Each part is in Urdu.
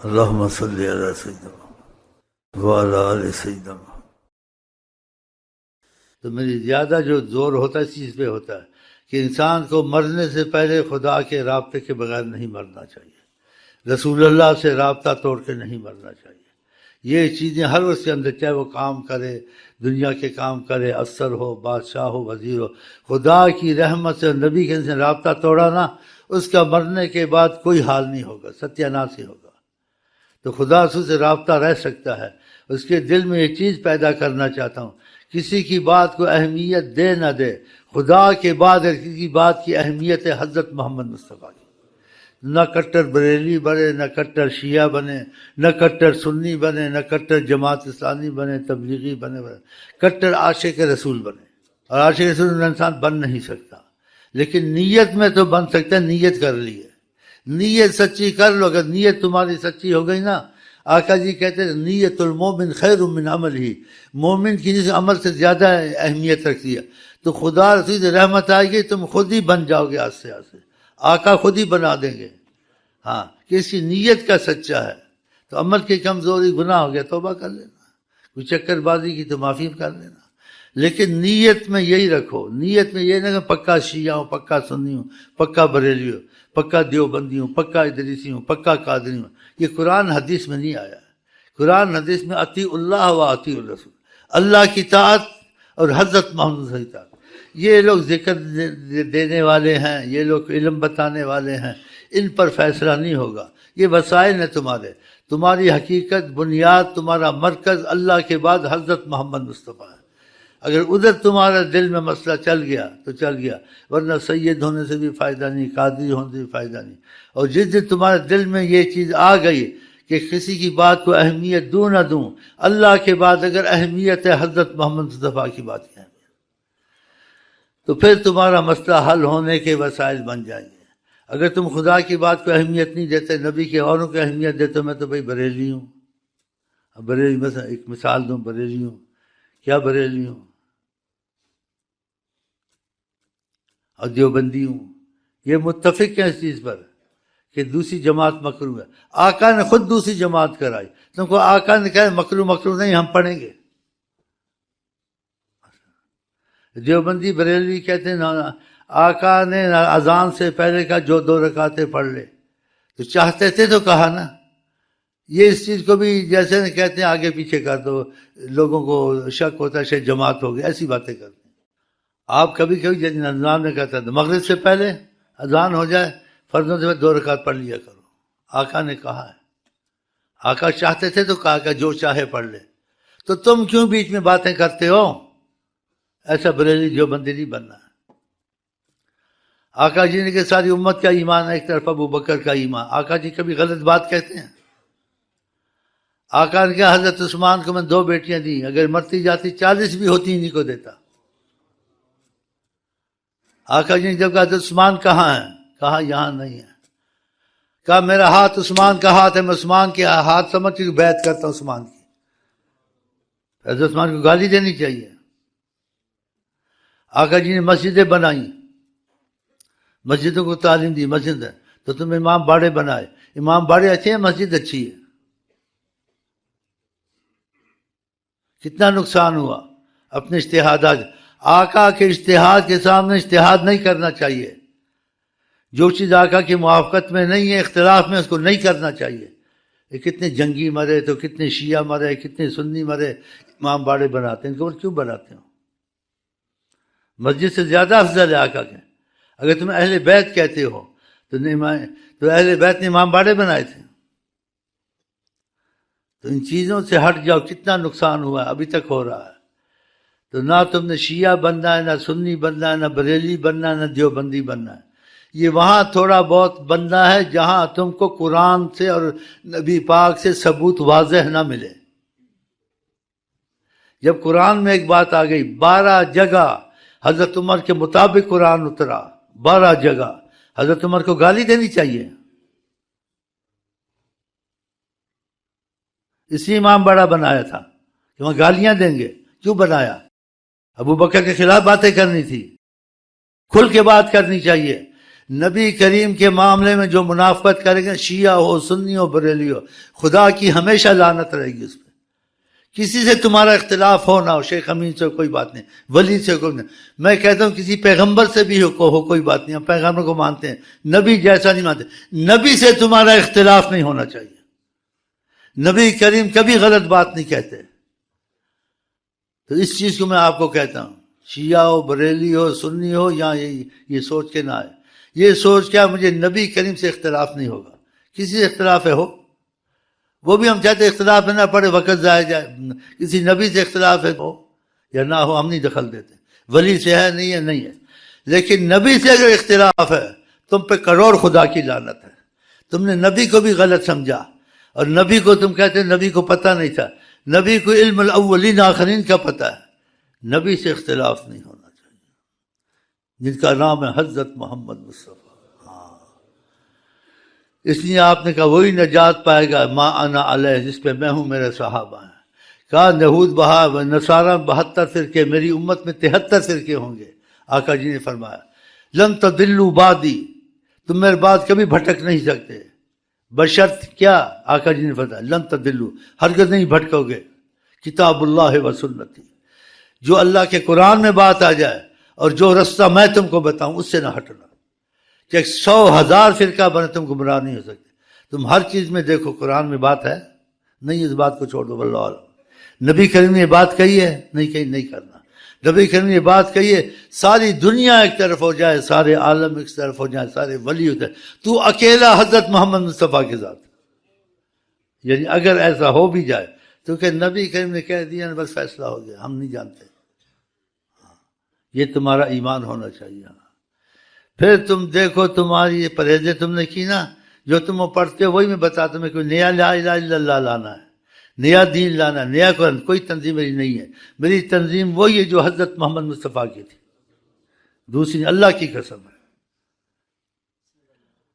اللہم صلی علی سیدنا وعلی آل سیدنا. تو میری زیادہ جو زور ہوتا ہے اس چیز پہ ہوتا ہے کہ انسان کو مرنے سے پہلے خدا کے رابطے کے بغیر نہیں مرنا چاہیے، رسول اللہ سے رابطہ توڑ کے نہیں مرنا چاہیے. یہ چیزیں ہر اس کے اندر، چاہے وہ کام کرے، دنیا کے کام کرے، افسر ہو، بادشاہ ہو، وزیر ہو، خدا کی رحمت سے، نبی کے سے رابطہ توڑا نا، اس کا مرنے کے بعد کوئی حال نہیں ہوگا، ستیہ ناش ہی ہوگا. تو خدا سے رابطہ رہ سکتا ہے. اس کے دل میں یہ چیز پیدا کرنا چاہتا ہوں، کسی کی بات کو اہمیت دے نہ دے. خدا کے بعد کسی کی بات کی اہمیت ہے حضرت محمد مصطفیٰ کی. نہ کٹر بریلی بنے، نہ کٹر شیعہ بنے، نہ کٹر سنی بنے، نہ کٹر جماعت اسلامی بنے، تبلیغی بنے، کٹر عاشق رسول بنے. اور عاشق رسول انسان بن نہیں سکتا، لیکن نیت میں تو بن سکتا ہے. نیت کر لی ہے، نیت سچی کر لو. اگر نیت تمہاری سچی ہو گئی نا، آقا جی کہتے ہیں نیت المومن خیر من عمل ہی، مومن کی جس عمل سے زیادہ اہمیت رکھتی ہے. تو خدا رسول سے رحمت آئے گی، تم خود ہی بن جاؤ گے. آج سے آقا خود ہی بنا دیں گے. ہاں، کہ اس کی نیت کا سچا ہے. تو عمل کی کمزوری گناہ ہو گیا، توبہ کر لینا. کوئی چکر بازی کی تو معافی کر لینا. لیکن نیت میں یہی رکھو، نیت میں یہ نہ کہ پکا شیعہ ہوں، پکا سنی ہوں، پکا بریلی ہوں، پکا دیوبندی ہوں، پکا ادریسی ہوں، پکا قادری ہوں. یہ قرآن حدیث میں نہیں آیا ہے. قرآن حدیث میں اطیع اللہ و اطیع الرسول، اللہ کی اطاعت اور حضرت محمد صلی اللہ علیہ وسلم. یہ لوگ ذکر دینے والے ہیں، یہ لوگ علم بتانے والے ہیں، ان پر فیصلہ نہیں ہوگا. یہ وسائل ہیں تمہارے. تمہاری حقیقت، بنیاد، تمہارا مرکز اللہ کے بعد حضرت محمد مصطفیٰ ہے. اگر ادھر تمہارا دل میں مسئلہ چل گیا تو چل گیا، ورنہ سید ہونے سے بھی فائدہ نہیں، قادری ہونے سے بھی فائدہ نہیں. اور جس دن تمہارے دل میں یہ چیز آ گئی کہ کسی کی بات کو اہمیت دوں نہ دوں، اللہ کے بعد اگر اہمیت ہے حضرت محمد مصطفیٰ کی بات کی اہمیت، تو پھر تمہارا مسئلہ حل ہونے کے وسائل بن جائیں گے. اگر تم خدا کی بات کو اہمیت نہیں دیتے، نبی کے اوروں کو اہمیت دیتے، میں تو بھائی بریلی ہوں. بریلی مثلا ایک مثال دوں، بریلی ہوں. کیا بریلی ہوں؟ اور دیوبندی ہوں. یہ متفق ہیں اس چیز پر کہ دوسری جماعت مکروہ ہے. آقا نے خود دوسری جماعت کرائی. تم کو آقا نے کہا مکروہ نہیں، ہم پڑھیں گے. دیوبندی بریلوی کہتے ہیں آقا نے اذان سے پہلے کا جو 2 رکعتیں پڑھ لے. تو چاہتے تھے تو کہا نا. یہ اس چیز کو بھی جیسے کہتے ہیں آگے پیچھے کر دو، لوگوں کو شک ہوتا ہے شاید جماعت ہو گئی، ایسی باتیں کرتے ہیں. آپ کبھی کبھی اذان میں کہتا تھا مغرب سے پہلے اذان ہو جائے، فرضوں سے 2 رکعت پڑھ لیا کرو. آقا نے کہا ہے. آقا چاہتے تھے تو کہا کہ جو چاہے پڑھ لے. تو تم کیوں بیچ میں باتیں کرتے ہو؟ ایسا بریلی دیوبندی نہیں بننا ہے. آقا جی نے کہ ساری امت کا ایمان ہے، ایک طرف ابو بکر کا ایمان. آقا جی کبھی غلط بات کہتے ہیں؟ آقا نے کہا حضرت عثمان کو میں 2 بیٹیاں دی، اگر مرتی جاتی 40 بھی ہوتی انہیں کو دیتا. آقا جی نے جب کہا حضرت عثمان کہاں ہیں؟ کہا یہاں نہیں ہے. کہا میرا ہاتھ عثمان کا ہاتھ ہے، میں عثمان کے ہاتھ سمجھ کے بیعت کرتا ہوں عثمان کی. حضرت عثمان کو گالی دینی چاہیے. آقا جی نے مسجدیں بنائیں، مسجدوں کو تعلیم دی. مسجد ہے تو تم امام باڑے بنائے. امام باڑے اچھے ہیں، مسجد اچھی ہے. کتنا نقصان ہوا اپنے اجتہادات. آقا کے اجتہاد کے سامنے اجتہاد نہیں کرنا چاہیے. جو چیز آقا کی موافقت میں نہیں ہے، اختلاف میں، اس کو نہیں کرنا چاہیے. کتنے جنگی مرے تو کتنے شیعہ مرے، کتنے سنی مرے، امام باڑے بناتے ہیں. ان کو کیوں بناتے ہو؟ مسجد سے زیادہ افضل ہے آقا کے. اگر تم اہل بیت کہتے ہو تو اہل بیت نے امام باڑے بنائے تھے. تو ان چیزوں سے ہٹ جاؤ. کتنا نقصان ہوا ہے، ابھی تک ہو رہا ہے. تو نہ تم نے شیعہ بننا ہے، نہ سنی بننا ہے، نہ بریلی بننا ہے، نہ دیوبندی بننا ہے. یہ وہاں تھوڑا بہت بننا ہے جہاں تم کو قرآن سے اور نبی پاک سے ثبوت واضح نہ ملے. جب قرآن میں ایک بات آ گئی، 12 جگہ حضرت عمر کے مطابق قرآن اترا، 12 جگہ. حضرت عمر کو گالی دینی چاہیے. اسی امام باڑہ بنایا تھا کہ وہاں گالیاں دیں گے. کیوں بنایا؟ ابو بکر کے خلاف باتیں کرنی تھی. کھل کے بات کرنی چاہیے. نبی کریم کے معاملے میں جو منافقت کریں گے، شیعہ ہو، سنی ہو، بریلی ہو، خدا کی ہمیشہ لعنت رہے گی اس پہ۔ کسی سے تمہارا اختلاف ہو نہ ہو، شیخ امین سے کوئی بات نہیں، ولی سے کوئی نہیں، میں کہتا ہوں کسی پیغمبر سے بھی ہو کوئی بات نہیں، ہم پیغمبر کو مانتے ہیں، نبی جیسا نہیں مانتے، نبی سے تمہارا اختلاف نہیں ہونا چاہیے۔ نبی کریم کبھی غلط بات نہیں کہتے۔ تو اس چیز کو میں آپ کو کہتا ہوں، شیعہ ہو، بریلی ہو، سنی ہو، یا یہ سوچ کے نہ آئے، یہ سوچ کیا مجھے نبی کریم سے اختلاف نہیں ہوگا، کسی سے اختلاف ہے ہو، وہ بھی ہم چاہتے اختلاف نہ پڑے، وقت ضائع جائے، کسی نبی سے اختلاف ہے ہو یا نہ ہو، ہم نہیں دخل دیتے، ولی سے ہے نہیں ہے نہیں ہے، لیکن نبی سے اگر اختلاف ہے تم پہ کروڑ خدا کی لعنت ہے، تم نے نبی کو بھی غلط سمجھا، اور نبی کو تم کہتے نبی کو پتہ نہیں تھا، نبی کو علم الاولین آخرین کا پتہ ہے، نبی سے اختلاف نہیں ہونا چاہیے، جن کا نام ہے حضرت محمد مصطفیٰ۔ اس لیے آپ نے کہا وہی نجات پائے گا، ما انا علیہ، جس پہ میں ہوں، میرے صحابہ ہیں۔ کہا یہود بہا و نصارہ 72 فرقے، میری امت میں 73 فرقے ہوں گے۔ آقا جی نے فرمایا لن تضلوا بعدی، تم میرے بعد کبھی بھٹک نہیں سکتے، بشرط کیا؟ آقا جی نے فرمایا لن تضلوا، ہرگز نہیں بھٹکو گے، کتاب اللہ و سنتی، جو اللہ کے قرآن میں بات آ جائے اور جو رستہ میں تم کو بتاؤں اس سے نہ ہٹنا، کہ 100,000 فرقہ بنے تم گمراہ نہیں ہو سکتے۔ تم ہر چیز میں دیکھو قرآن میں بات ہے، نہیں اس بات کو چھوڑ دو، واللہ اعلم۔ نبی کریم نے یہ بات کہی ہے، نہیں کہی، نہیں کرنا۔ نبی کریم نے یہ بات کہی ہے ساری دنیا ایک طرف ہو جائے، سارے عالم ایک طرف ہو جائے، سارے ولی ہوتے ہیں، تو اکیلا حضرت محمد مصطفیٰ کے ساتھ، یعنی اگر ایسا ہو بھی جائے تو کہ نبی کریم نے کہہ دیا بس فیصلہ ہو گیا، ہم نہیں جانتے، یہ تمہارا ایمان ہونا چاہیے۔ پھر تم دیکھو تمہاری یہ پرہیزیں تم نے کی نا، جو تم پڑھتے ہو وہی میں بتاتا ہوں، میں کوئی نیا لا الہ الا اللہ لانا ہے، نیا دین لانا ہے، نیا قرآن، کوئی تنظیم میری نہیں ہے، میری تنظیم وہی ہے جو حضرت محمد مصطفیٰ کی تھی، دوسری اللہ کی قسم ہے۔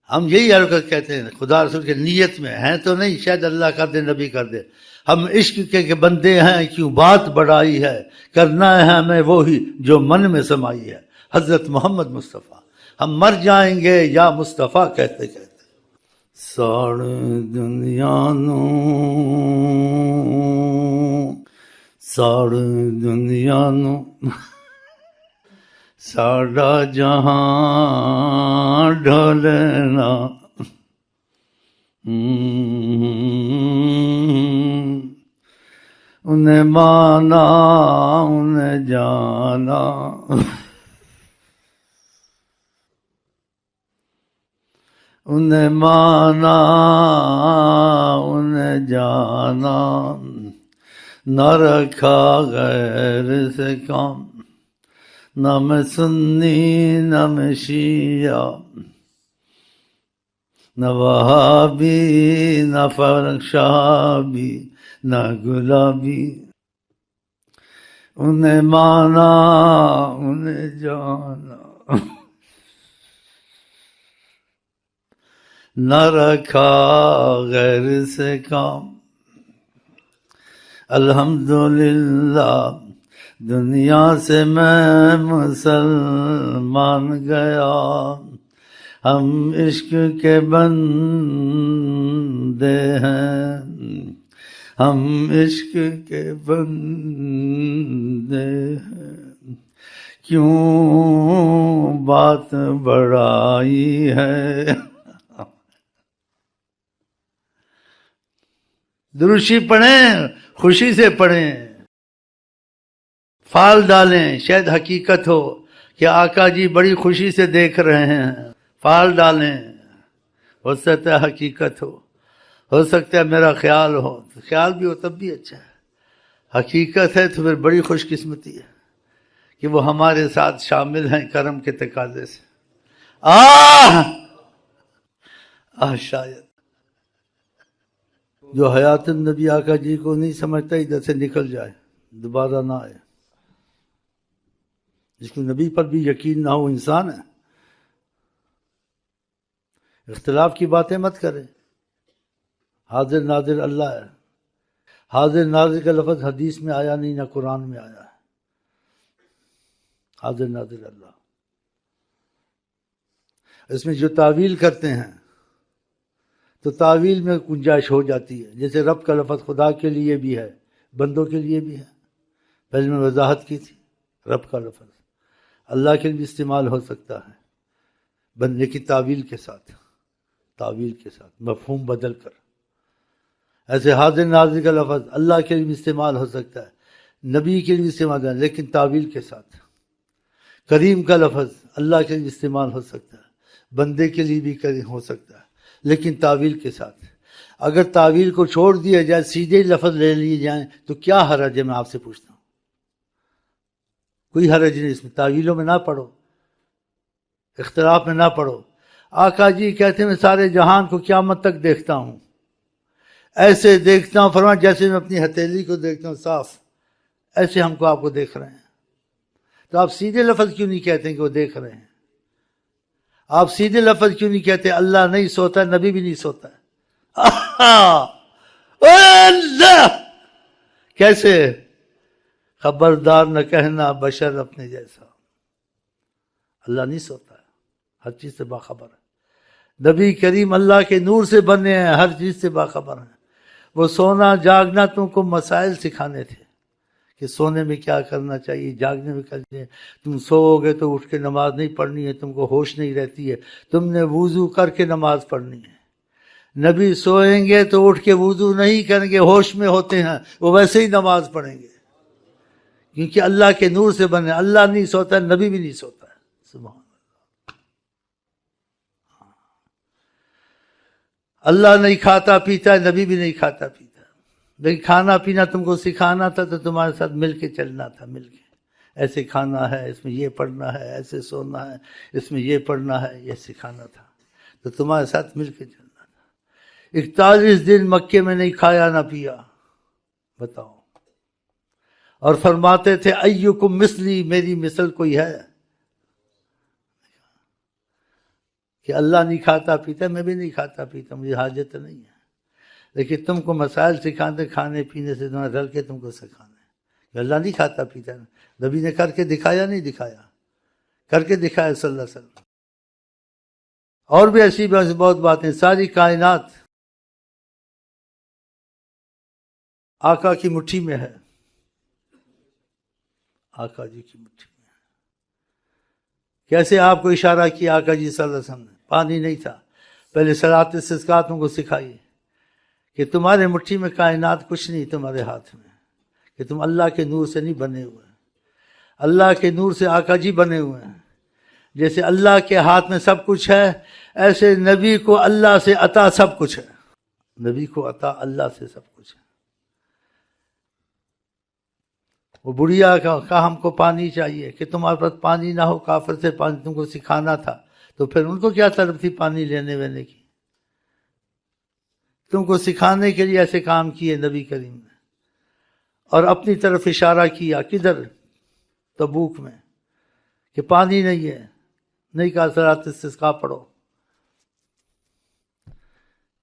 ہم یہی حرکت کہتے ہیں، خدا رسول کے نیت میں ہیں تو نہیں، شاید اللہ کر دے، نبی کر دے، ہم عشق کے بندے ہیں، کیوں بات بڑھائی ہے، کرنا ہے ہمیں وہی جو من میں سمائی ہے، حضرت محمد مصطفیٰ، ہم مر جائیں گے یا مصطفیٰ کہتے کہتے۔ ساڑ دنیا نو، ساڑ دنیا نو، ساڑا جہاں ڈھلنا، انہیں مانا انہیں جانا، انہیں مانا انہیں جانا، نہ رکھا غیر سے کام، نہ میں سنی نہ میں شیعہ، نہ وہابی نہ فرشابی نہ گلابی، انہیں مانا انہیں جانا، نہ رکھا غیر سے کام۔ الحمدللہ دنیا سے میں مسلمان گیا، ہم عشق کے بندے ہیں، ہم عشق کے بندے ہیں، کیوں بات بڑائی ہے۔ دروشی پڑھیں، خوشی سے پڑھیں، فال ڈالیں، شاید حقیقت ہو کہ آقا جی بڑی خوشی سے دیکھ رہے ہیں، فال ڈالیں، ہو سکتا ہے حقیقت ہو سکتا ہے میرا خیال ہو، خیال بھی ہو تب بھی اچھا ہے، حقیقت ہے تو پھر بڑی خوش قسمتی ہے کہ وہ ہمارے ساتھ شامل ہیں کرم کے تقاضے سے۔ شاید جو حیات النبی آقا جی کو نہیں سمجھتا ادھر سے نکل جائے، دوبارہ نہ آئے۔ جس کو نبی پر بھی یقین نہ ہو انسان ہے، اختلاف کی باتیں مت کرے، حاضر ناظر اللہ ہے، حاضر ناظر کا لفظ حدیث میں آیا نہیں، نہ قرآن میں آیا ہے، حاضر ناظر اللہ۔ اس میں جو تعویل کرتے ہیں تو تعویل میں گنجائش ہو جاتی ہے. جیسے رب کا لفظ خدا کے لیے بھی ہے، بندوں کے لیے بھی ہے. پہلے میں وضاحت کی تھی. رب کا لفظ اللہ کے لیے بھی استعمال ہو سکتا ہے بندے کی تعویل کے ساتھ، مفہوم بدل کر. ایسے حاضر ناظر کا لفظ اللہ کے لیے بھی استعمال ہو سکتا ہے، نبی کے لیے بھی استعمال ہے، لیکن تعویل کے ساتھ. کریم کا لفظ اللہ کے لیے استعمال ہو سکتا ہے، بندے کے لیے بھی ہو سکتا ہے، لیکن تعویل کے ساتھ. اگر تعویل کو چھوڑ دیا جائے، سیدھے لفظ لے لیے جائیں تو کیا حرج ہے؟ میں آپ سے پوچھتا ہوں. کوئی حرج نہیں اس میں. تعویلوں میں نہ پڑھو، اختلاف میں نہ پڑھو. آقا جی کہتے ہیں میں سارے جہان کو قیامت تک دیکھتا ہوں، ایسے دیکھتا ہوں فرمایا جیسے میں اپنی ہتھیلی کو دیکھتا ہوں صاف، ایسے ہم کو آپ کو دیکھ رہے ہیں. تو آپ سیدھے لفظ کیوں نہیں کہتے ہیں کہ وہ دیکھ رہے ہیں؟ آپ سیدھے لفظ کیوں نہیں کہتے اللہ نہیں سوتا، نبی بھی نہیں سوتا ہے؟ اللہ کیسے؟ خبردار نہ کہنا بشر اپنے جیسا. اللہ نہیں سوتا ہے، ہر چیز سے باخبر ہے. نبی کریم اللہ کے نور سے بنے ہیں، ہر چیز سے باخبر ہیں. وہ سونا جاگنا تم کو مسائل سکھانے تھے کہ سونے میں کیا کرنا چاہیے، جاگنے میں کرنا چاہیے. تم سو گے تو اٹھ کے نماز نہیں پڑھنی ہے، تم کو ہوش نہیں رہتی ہے، تم نے وضو کر کے نماز پڑھنی ہے. نبی سوئیں گے تو اٹھ کے وضو نہیں کریں گے، ہوش میں ہوتے ہیں، وہ ویسے ہی نماز پڑھیں گے کیونکہ اللہ کے نور سے بنے. اللہ نہیں سوتا، نبی بھی نہیں سوتا ہے. سبحان اللہ نہیں کھاتا پیتا ہے، نبی بھی نہیں کھاتا پیتا. لیکن کھانا پینا تم کو سکھانا تھا تو تمہارے ساتھ مل کے چلنا تھا. مل کے ایسے کھانا ہے، اس میں یہ پڑھنا ہے، ایسے سونا ہے، اس میں یہ پڑھنا ہے، یہ سکھانا تھا. تو تمہارے ساتھ مل کے چلنا تھا. 41 دن مکے میں نہیں کھایا نہ پیا. بتاؤ. اور فرماتے تھے ایکم مثلی، میری مثل کوئی ہے؟ کہ اللہ نہیں کھاتا پیتا، میں بھی نہیں کھاتا پیتا، مجھے حاجت نہیں ہے. لیکن تم کو مسائل سکھاتے، کھانے پینے سے تمہیں رل کے تم کو سکھانا ہے کہ اللہ نہیں کھاتا پیتا. نبی نے کر کے دکھایا، نہیں دکھایا؟ کر کے دکھایا صلی اللہ علیہ وسلم. اور بھی ایسی بہت باتیں. ساری کائنات آقا کی مٹھی میں ہے، آقا جی کی مٹھی میں ہے. کیسے آپ کو اشارہ کیا آقا جی صلی اللہ علیہ وسلم نے؟ پانی نہیں تھا. پہلے صلاۃ استسقاء تم کو سکھائی کہ تمہارے مٹھی میں کائنات کچھ نہیں، تمہارے ہاتھ میں، کہ تم اللہ کے نور سے نہیں بنے ہوئے، اللہ کے نور سے آقا جی بنے ہوئے ہیں. جیسے اللہ کے ہاتھ میں سب کچھ ہے، ایسے نبی کو اللہ سے عطا سب کچھ ہے. نبی کو عطا اللہ سے سب کچھ ہے. وہ بڑھیا کہا ہم کو پانی چاہیے، کہ تمہارے پاس پانی نہ ہو، کافر سے پانی تم کو سکھانا تھا، تو پھر ان کو کیا طلب تھی پانی لینے وینے کی؟ تم کو سکھانے کے لیے ایسے کام کیے نبی کریم نے. اور اپنی طرف اشارہ کیا. کدھر؟ تبوک میں، کہ پانی نہیں ہے. نہیں کہا صلاۃ استسقاء پڑھو،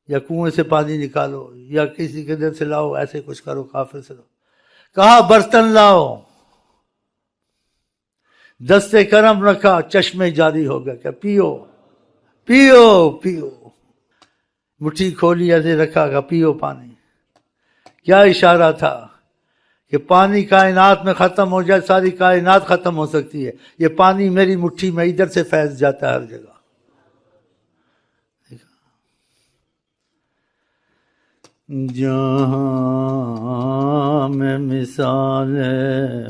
یا کنویں سے پانی نکالو، یا کسی کے در سے لاؤ، ایسے کچھ کرو، کافر سے لاؤ. کہا برتن لاؤ. دستے کرم رکھا، چشمے جاری ہو گیا کہ پیو پیو پیو. مٹھی کھولی ایسے رکھا کہ پیو پانی. کیا اشارہ تھا؟ کہ پانی کائنات میں ختم ہو جائے، ساری کائنات ختم ہو سکتی ہے. یہ پانی میری مٹھی میں ادھر سے فیض جاتا ہے ہر جگہ. جہاں میں مثال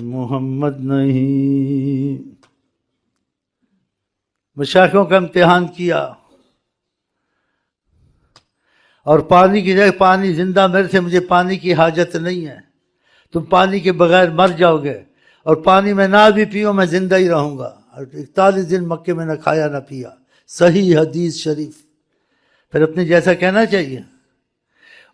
محمد نہیں. مشائخوں کا امتحان کیا، اور پانی کی جگہ پانی زندہ میرے سے، مجھے پانی کی حاجت نہیں ہے. تم پانی کے بغیر مر جاؤ گے، اور پانی میں نہ بھی پیو میں زندہ ہی رہوں گا. 41 دن مکے میں نہ کھایا نہ پیا. صحیح حدیث شریف. پھر اپنے جیسا کہنا چاہیے.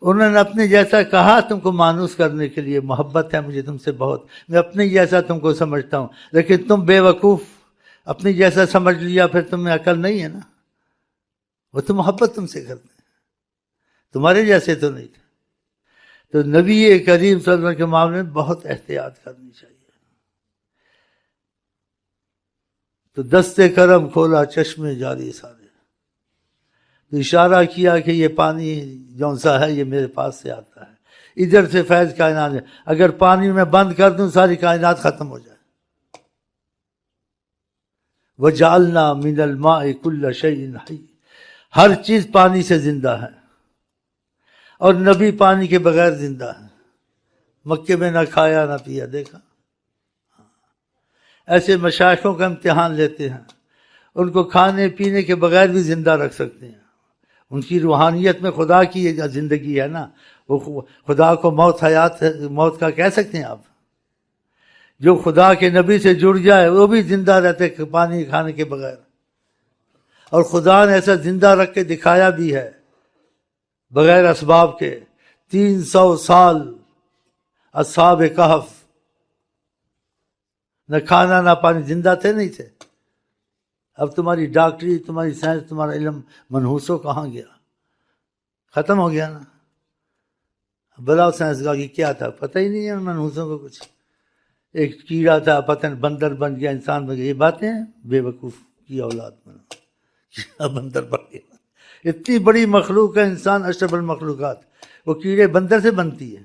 انہوں نے اپنے جیسا کہا تم کو مانوس کرنے کے لیے. محبت ہے مجھے تم سے بہت، میں اپنے جیسا تم کو سمجھتا ہوں. لیکن تم بے وقوف اپنی جیسا سمجھ لیا، پھر تم میں عقل نہیں ہے نا. وہ تو محبت تم سے کرتے ہیں، تمہارے جیسے تو نہیں تھے. تو نبی کریم صلی اللہ علیہ وسلم کے معاملے میں بہت احتیاط کرنی چاہیے. تو دستے کرم کھولا، چشمے جاری سارے. تو اشارہ کیا کہ یہ پانی جون سا ہے یہ میرے پاس سے آتا ہے، ادھر سے فیض کائنات ہے، اگر پانی میں بند کر دوں ساری کائنات ختم ہو جائے۔ وَجَعَلْنَا مِنَ الْمَاءِ كُلَّ شَيْءٍ حَيٍّ، ہر چیز پانی سے زندہ ہے، اور نبی پانی کے بغیر زندہ ہے، مکے میں نہ کھایا نہ پیا، دیکھا۔ ایسے مشائخوں کا امتحان لیتے ہیں، ان کو کھانے پینے کے بغیر بھی زندہ رکھ سکتے ہیں، ان کی روحانیت میں خدا کی زندگی ہے نا، وہ خدا کو موت کا کہہ سکتے ہیں آپ؟ جو خدا کے نبی سے جڑ جائے وہ بھی زندہ رہتے پانی کھانے کے بغیر، اور خدا نے ایسا زندہ رکھ کے دکھایا بھی ہے بغیر اسباب کے۔ 300 سال اصحاب کہف نہ کھانا نہ پانی، زندہ تھے نہیں تھے؟ اب تمہاری ڈاکٹری، تمہاری سائنس، تمہارا علم منحوسوں کہاں گیا؟ ختم ہو گیا نا۔ بلاؤ سائنس کا کہ کیا تھا، پتہ ہی نہیں ہے منحوسوں کو کچھ۔ ایک کیڑا تھا، پتہ نہیں بندر بن گیا، انسان بن گیا، یہ باتیں ہیں بے وقوف کی اولاد بنا، بندر بن گیا۔ اتنی بڑی مخلوق ہے انسان، اشرف المخلوقات، وہ کیڑے بندر سے بنتی ہے۔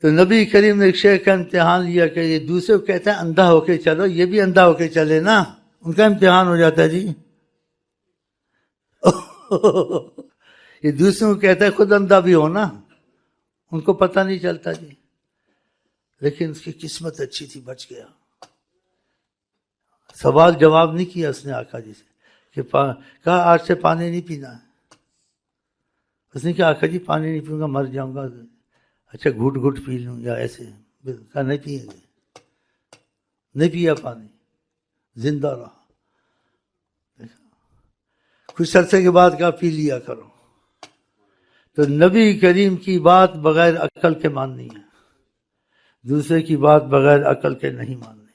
تو نبی کریم نے ایک شیخ کا امتحان لیا کہ یہ دوسرے کو کہتا ہے اندھا ہو کے چلو، یہ بھی اندھا ہو کے چلے نا، ان کا امتحان ہو جاتا ہے جی۔ یہ دوسروں کو کہتا ہے خود اندھا بھی ہو نا، ان کو پتہ نہیں چلتا جی، لیکن اس کی قسمت اچھی تھی، بچ گیا۔ سوال جواب نہیں کیا اس نے آقا جی سے کہ کہا آج سے پانی نہیں پینا ہے۔ اس نے کہا آقا جی پانی نہیں پیوں گا، مر جاؤں گا، اچھا گھٹ گھٹ پی لوں یا ایسے؟ کہا نہیں پیئیں گے، نہیں پیا پانی، زندہ رہا۔ کچھ عرصے کے بعد کہا پی لیا کرو۔ تو نبی کریم کی بات بغیر عقل کے ماننی ہے، دوسرے کی بات بغیر عقل کے نہیں ماننی۔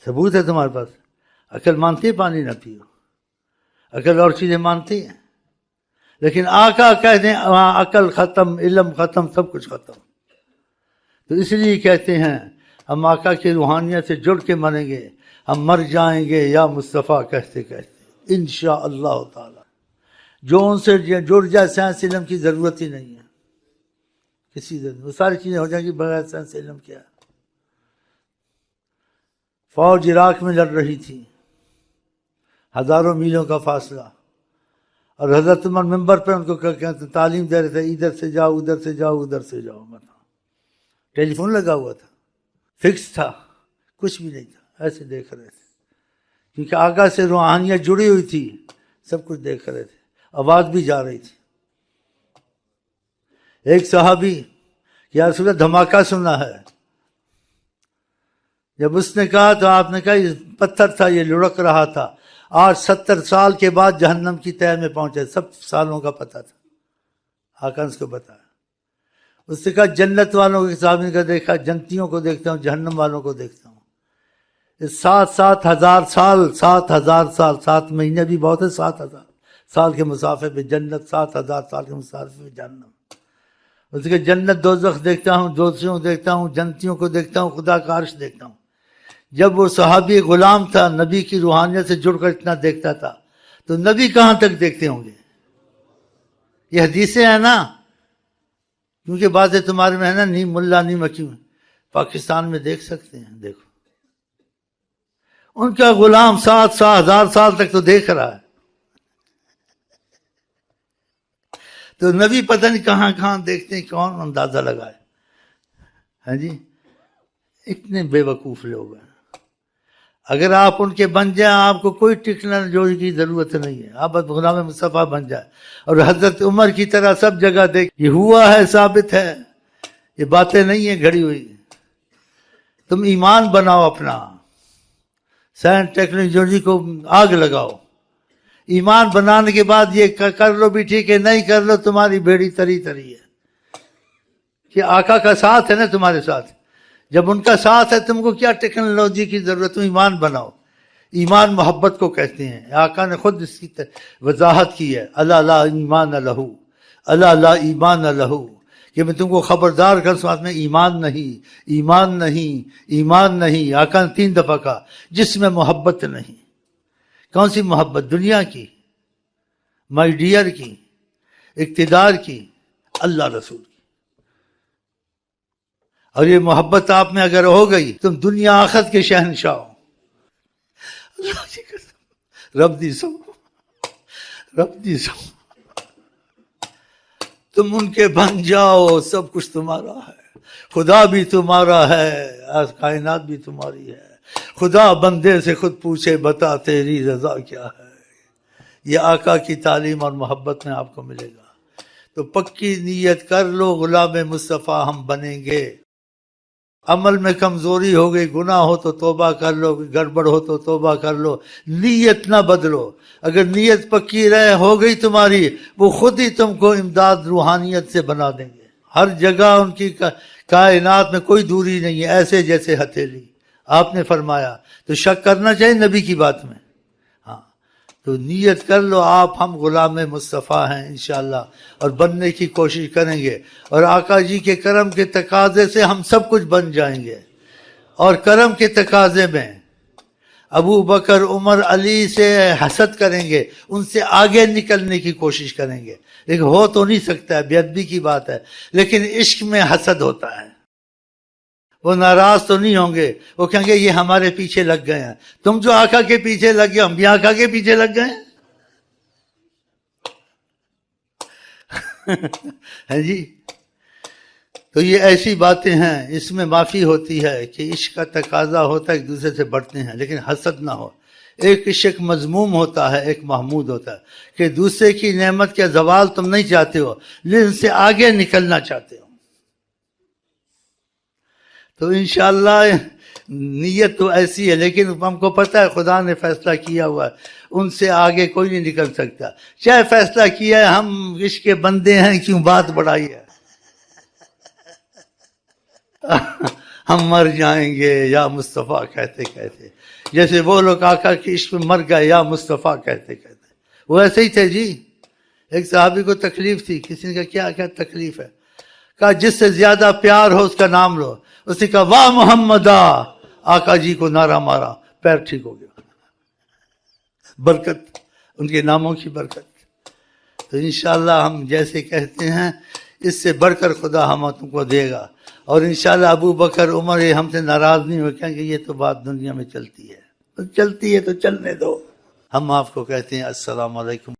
ثبوت ہے تمہارے پاس؟ عقل مانتی ہے پانی نہ پیو، عقل اور چیزیں مانتی ہیں، لیکن آقا کہہ دیں وہاں عقل ختم، علم ختم، سب کچھ ختم۔ تو اس لیے کہتے ہیں ہم آقا کی روحانیت سے جڑ کے مریں گے، ہم مر جائیں گے یا مصطفیٰ کہتے کہتے انشاءاللہ تعالی۔ جو ان سے جڑ جائے سائنس علم کی ضرورت ہی نہیں ہے، کسی ضرورت، وہ ساری چیزیں ہو جائیں گی بغیر سائنس علم کیا۔ فوج عراق میں لڑ رہی تھی، ہزاروں میلوں کا فاصلہ، اور حضرت عمر ممبر پہ ان کو تعلیم دے رہے تھے، ادھر سے جاؤ ادھر سے جاؤ ادھر سے جاؤ۔ بتاؤ، ٹیلی فون لگا ہوا تھا، فکس تھا، کچھ بھی نہیں تھا، ایسے دیکھ رہے تھے، کیونکہ آقا سے روحانیت جڑی ہوئی تھی، سب کچھ دیکھ رہے تھے، آواز بھی جا رہی تھی۔ ایک صحابی یا رسول اللہ دھماکہ سنا ہے، جب اس نے کہا تو آپ نے کہا یہ پتھر تھا، یہ لڑک رہا تھا، آج 70 سال کے بعد جہنم کی تہہ میں پہنچے، سب سالوں کا پتہ تھا، آقا نے اس کو بتایا۔ اس نے کہا جنت والوں کے صحابی کا دیکھا، جنتیوں کو دیکھتا ہوں، جہنم والوں کو دیکھتا ہوں۔ 7,000 سال، 7,000 سال، 7 مہینے بھی بہت ہے، 7,000 سال کے مسافے پہ جنت، 7,000 سال کے مسافے پہ جہنم۔ اس کے جنت دوزخ دیکھتا ہوں، دوسروں دیکھتا ہوں، جنتیوں کو دیکھتا ہوں، خدا کا عرش دیکھتا ہوں۔ جب وہ صحابی غلام تھا، نبی کی روحانیت سے جڑ کر اتنا دیکھتا تھا، تو نبی کہاں تک دیکھتے ہوں گے؟ یہ حدیثیں ہیں نا، کیونکہ باتیں تمہارے میں ہے نا، نیم ملا نیم حکیم، پاکستان میں دیکھ سکتے ہیں، دیکھو ان کا غلام 7,000 سال تک تو دیکھ رہا ہے، تو نبی پتہ نہیں کہاں کہاں دیکھتے ہیں، کون اندازہ لگائے؟ ہاں جی، اتنے بے وقوف لوگ ہیں۔ اگر آپ ان کے بن جائیں، آپ کو کوئی ٹیکنالوجی کی ضرورت نہیں ہے، آپ غلام مصطفیٰ بن جائیں، اور حضرت عمر کی طرح سب جگہ دیکھ، یہ ہوا ہے، ثابت ہے، یہ باتیں نہیں ہیں گھڑی ہوئی۔ تم ایمان بناؤ اپنا، سائنس ٹیکنالوجی کو آگ لگاؤ، ایمان بنانے کے بعد یہ کر لو بھی ٹھیک ہے، نہیں کر لو تمہاری بیڑی تری تری ہے، کہ آقا کا ساتھ ہے نا تمہارے ساتھ، جب ان کا ساتھ ہے تم کو کیا ٹیکنالوجی کی ضرورت؟ تم ایمان بناؤ، ایمان محبت کو کہتے ہیں، آقا نے خود اس کی وضاحت کی ہے، الا لا ایمان لہو، الا لا ایمان لہو، کہ میں تم کو خبردار کر ساتھ میں ایمان نہیں، ایمان نہیں، ایمان نہیں۔ آقا نے 3 دفعہ کہا، جس میں محبت نہیں۔ کون سی محبت؟ دنیا کی، مائی ڈیئر کی، اقتدار کی، اللہ رسول کی. اور یہ محبت آپ میں اگر ہو گئی تم دنیا آخرت کے شہنشاہ ہو. اللہ کی قسم، رب دی سو، رب دی سو، تم ان کے بن جاؤ، سب کچھ تمہارا ہے. خدا بھی تمہارا ہے، کائنات بھی تمہاری ہے. خدا بندے سے خود پوچھے بتا تیری رضا کیا ہے. یہ آقا کی تعلیم اور محبت میں آپ کو ملے گا. تو پکی نیت کر لو، غلام مصطفیٰ ہم بنیں گے. عمل میں کمزوری ہو گئی، گناہ ہو تو توبہ کر لو، گڑبڑ ہو تو توبہ کر لو، نیت نہ بدلو. اگر نیت پکی رہے ہو گئی تمہاری، وہ خود ہی تم کو امداد روحانیت سے بنا دیں گے. ہر جگہ ان کی کائنات میں کوئی دوری نہیں ہے، ایسے جیسے ہتھیلی. آپ نے فرمایا تو شک کرنا چاہیے نبی کی بات میں. ہاں تو نیت کر لو، آپ ہم غلام مصطفیٰ ہیں انشاءاللہ، اور بننے کی کوشش کریں گے. اور آقا جی کے کرم کے تقاضے سے ہم سب کچھ بن جائیں گے. اور کرم کے تقاضے میں ابو بکر، عمر، علی سے حسد کریں گے، ان سے آگے نکلنے کی کوشش کریں گے. لیکن ہو تو نہیں سکتا ہے، بے ادبی کی بات ہے. لیکن عشق میں حسد ہوتا ہے. وہ ناراض تو نہیں ہوں گے، وہ کہیں گے یہ ہمارے پیچھے لگ گئے ہیں. تم جو آقا کے پیچھے لگ گئے، ہم بھی آقا کے پیچھے لگ گئے ہیں جی. تو یہ ایسی باتیں ہیں، اس میں معافی ہوتی ہے کہ عشق کا تقاضا ہوتا ہے، ایک دوسرے سے بڑھتے ہیں، لیکن حسد نہ ہو. ایک عشق مذموم ہوتا ہے، ایک محمود ہوتا ہے، کہ دوسرے کی نعمت کا زوال تم نہیں چاہتے ہو، لیکن سے آگے نکلنا چاہتے ہو. تو انشاءاللہ نیت تو ایسی ہے، لیکن ہم کو پتہ ہے خدا نے فیصلہ کیا ہوا ہے، ان سے آگے کوئی نہیں نکل سکتا. چاہے فیصلہ کیا ہے ہم عشق کے بندے ہیں، کیوں بات بڑھائی ہے. ہم مر جائیں گے یا مصطفیٰ کہتے کہتے، جیسے وہ لوگ آقا کی عشق میں مر گئے یا مصطفیٰ کہتے کہتے. وہ ایسے ہی تھے جی. ایک صحابی کو تکلیف تھی، کسی نے کہا کیا تکلیف ہے؟ کہا جس سے زیادہ پیار ہو اس کا نام لو. اس نے کہا واہ محمدہ، آقا جی کو نعرہ مارا، پیر ٹھیک ہو گیا. برکت، ان کے ناموں کی برکت. تو انشاءاللہ ہم جیسے کہتے ہیں اس سے بڑھ کر خدا ہم تم کو دے گا. اور انشاءاللہ ابو بکر، عمر یہ ہم سے ناراض نہیں ہو، کہیں کہ یہ تو بات دنیا میں چلتی ہے. تو چلتی ہے تو چلنے دو. ہم آپ کو کہتے ہیں السلام علیکم